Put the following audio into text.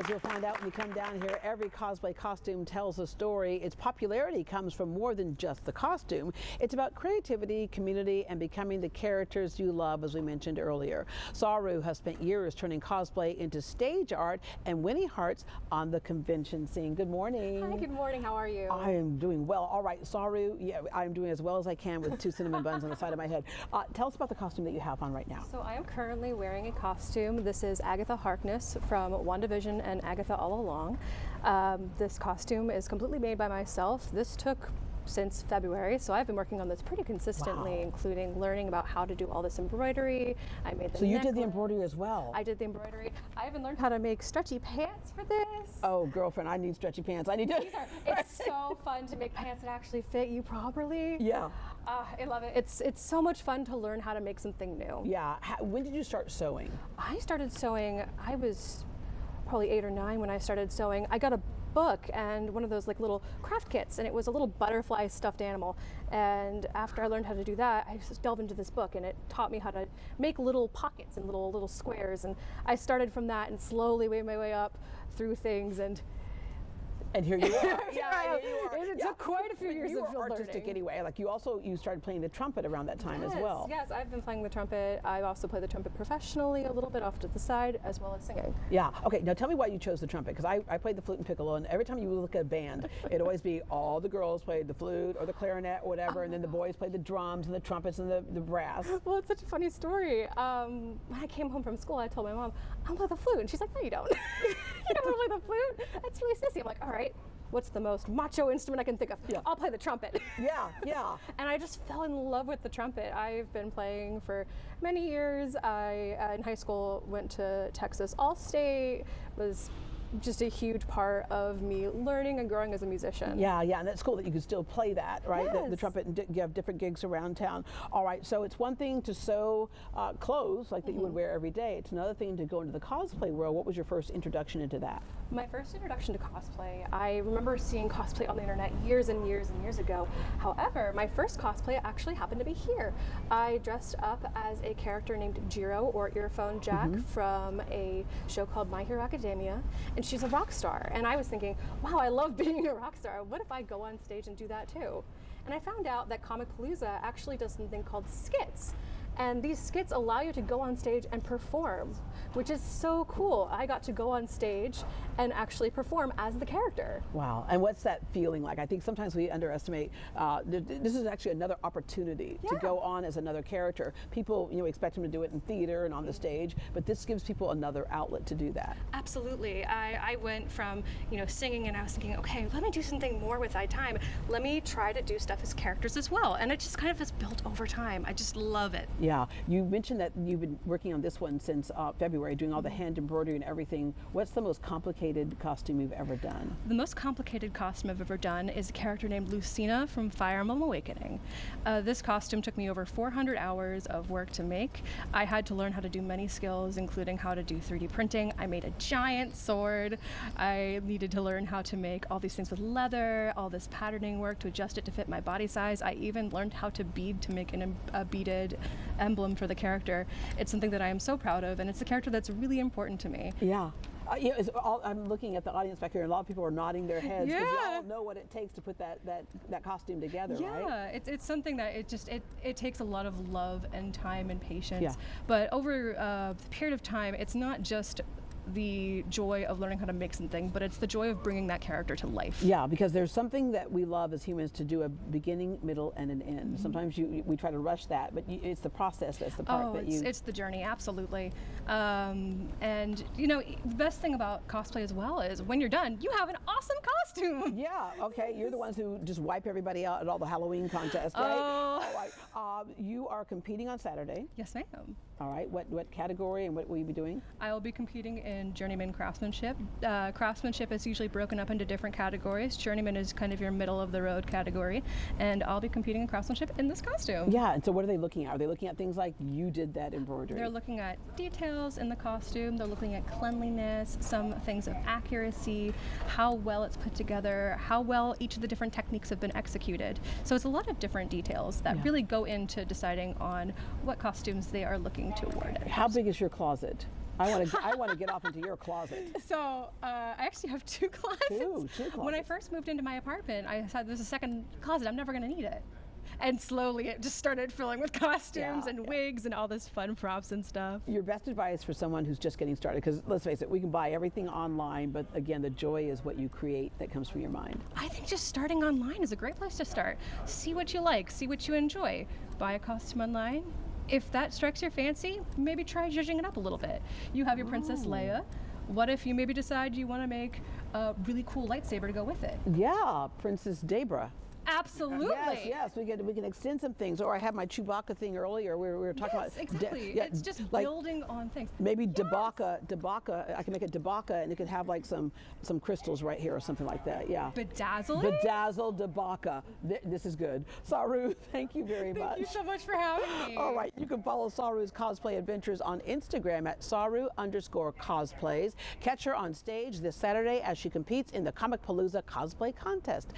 As you'll find out when you come down here, every cosplay costume tells a story. Its popularity comes from more than just the costume. It's about creativity, community, and becoming the characters you love, as we mentioned earlier. Saru has spent years turning cosplay into stage art and winning hearts on the convention scene. Good morning. Hi, good morning. How are you? I am doing well. All right, Saru, yeah, I'm doing as well as I can with 2 cinnamon buns on the side of my head. Tell us about the costume that you have on right now. So I am currently wearing a costume. This is Agatha Harkness from WandaVision and Agatha All Along. This costume is completely made by myself. This took since February, so I've been working on this pretty consistently, wow, including learning about how to do all this embroidery. I made the So you did the embroidery as well? I did the embroidery. I even learned how to make stretchy pants for this. Oh, girlfriend, I need stretchy pants. I need to. It's so fun to make pants that actually fit you properly. Yeah. I love it. It's so much fun to learn how to make something new. Yeah. When did you start sewing? I started sewing, I was probably 8 or 9 when I started sewing. I got a book and one of those like little craft kits, and it was a little butterfly stuffed animal. And after I learned how to do that, I just delved into this book, and it taught me how to make little pockets and little squares. And I started from that and slowly made my way up through things. And here you are. Yeah, here you are. It took quite a few years of artistic learning. Anyway. Like you started playing the trumpet around that time as well. Yes, I've been playing the trumpet. I also play the trumpet professionally, a little bit off to the side, as well as singing. Yeah. Okay. Now tell me why you chose the trumpet, because I played the flute and piccolo, and every time you look at a band, it'd always be all the girls played the flute or the clarinet or whatever, and then the boys played the drums and the trumpets and the brass. Well, it's such a funny story. When I came home from school, I told my mom, "I'll play the flute," and she's like, "No, you don't. You don't want to play the flute? That's really sissy." I'm like, "All right. What's the most macho instrument I can think of? Yeah. I'll play the trumpet." Yeah, yeah. And I just fell in love with the trumpet. I've been playing for many years. I, in high school, went to Texas All-State, was just a huge part of me learning and growing as a musician. Yeah, yeah, and that's cool that you can still play that, right? Yes. The trumpet, and you have different gigs around town. All right, so it's one thing to sew clothes like that you would wear every day. It's another thing to go into the cosplay world. What was your first introduction into that? My first introduction to cosplay, I remember seeing cosplay on the internet years and years and years ago. However, my first cosplay actually happened to be here. I dressed up as a character named Jiro, or Earphone Jack, from a show called My Hero Academia, and she's a rock star. And I was thinking, wow, I love being a rock star. What if I go on stage and do that too? And I found out that Comicpalooza actually does something called skits. And these skits allow you to go on stage and perform, which is so cool. I got to go on stage and actually perform as the character. Wow, and what's that feeling like? I think sometimes we underestimate, this is actually another opportunity to go on as another character. People, expect them to do it in theater and on the stage, but this gives people another outlet to do that. Absolutely. I went from, singing, and I was thinking, okay, let me do something more with my time. Let me try to do stuff as characters as well. And it just kind of has built over time. I just love it. Yeah, you mentioned that you've been working on this one since February, doing all the hand embroidery and everything. What's the most complicated costume you've ever done? The most complicated costume I've ever done is a character named Lucina from Fire Emblem Awakening. This costume took me over 400 hours of work to make. I had to learn how to do many skills, including how to do 3D printing. I made a giant sword. I needed to learn how to make all these things with leather, all this patterning work to adjust it to fit my body size. I even learned how to bead to make a beaded emblem for the character. It's something that I am so proud of, and it's a character that's really important to me. Yeah. I'm looking at the audience back here, and a lot of people are nodding their heads because you all know what it takes to put that costume together, right? Yeah, it's something that it takes a lot of love and time and patience. Yeah. But over the period of time, it's not just the joy of learning how to make something, but it's the joy of bringing that character to life. Yeah, because there's something that we love as humans, to do a beginning, middle, and an end. Sometimes we try to rush that, but it's the process that's the part that you... it's the journey, absolutely. And the best thing about cosplay as well is when you're done, you have an awesome costume. Yeah, okay, you're the ones who just wipe everybody out at all the Halloween contests, right? All right. You are competing on Saturday. Yes, ma'am. All right, what category and what will you be doing? I will be competing in Journeyman Craftsmanship. Craftsmanship is usually broken up into different categories. Journeyman is kind of your middle of the road category, and I'll be competing in craftsmanship in this costume. Yeah, and so what are they looking at? Are they looking at things like you did that embroidery? They're looking at details in the costume, they're looking at cleanliness, some things of accuracy, how well it's put together, how well each of the different techniques have been executed. So it's a lot of different details that really go into deciding on what costumes they are looking to award. How big is your closet? I want to get off into your closet. So I actually have two closets. Two When I closets. first moved into my apartment, I said there's a second closet. I'm never going to need it. And slowly it just started filling with costumes and wigs and all this fun props and stuff. Your best advice for someone who's just getting started, because let's face it, we can buy everything online, but again, the joy is what you create that comes from your mind. I think just starting online is a great place to start. See what you like, see what you enjoy. Buy a costume online. If that strikes your fancy, maybe try zhuzhing it up a little bit. You have your Princess Leia. What if you maybe decide you want to make a really cool lightsaber to go with it? Yeah, Princess Debra. Absolutely. Yes, we can extend some things. Or I had my Chewbacca thing earlier. We were talking about exactly. It's just like building on things. maybe Dabaka. I can make it Dabaka, and it could have like some crystals right here or something like that. Yeah. Bedazzled. Bedazzled Dabaka. This is good. Saru, thank you very much. Thank you so much for having me. All right, you can follow Saru's cosplay adventures on Instagram at Saru_cosplays. Catch her on stage this Saturday as she competes in the Comicpalooza cosplay contest.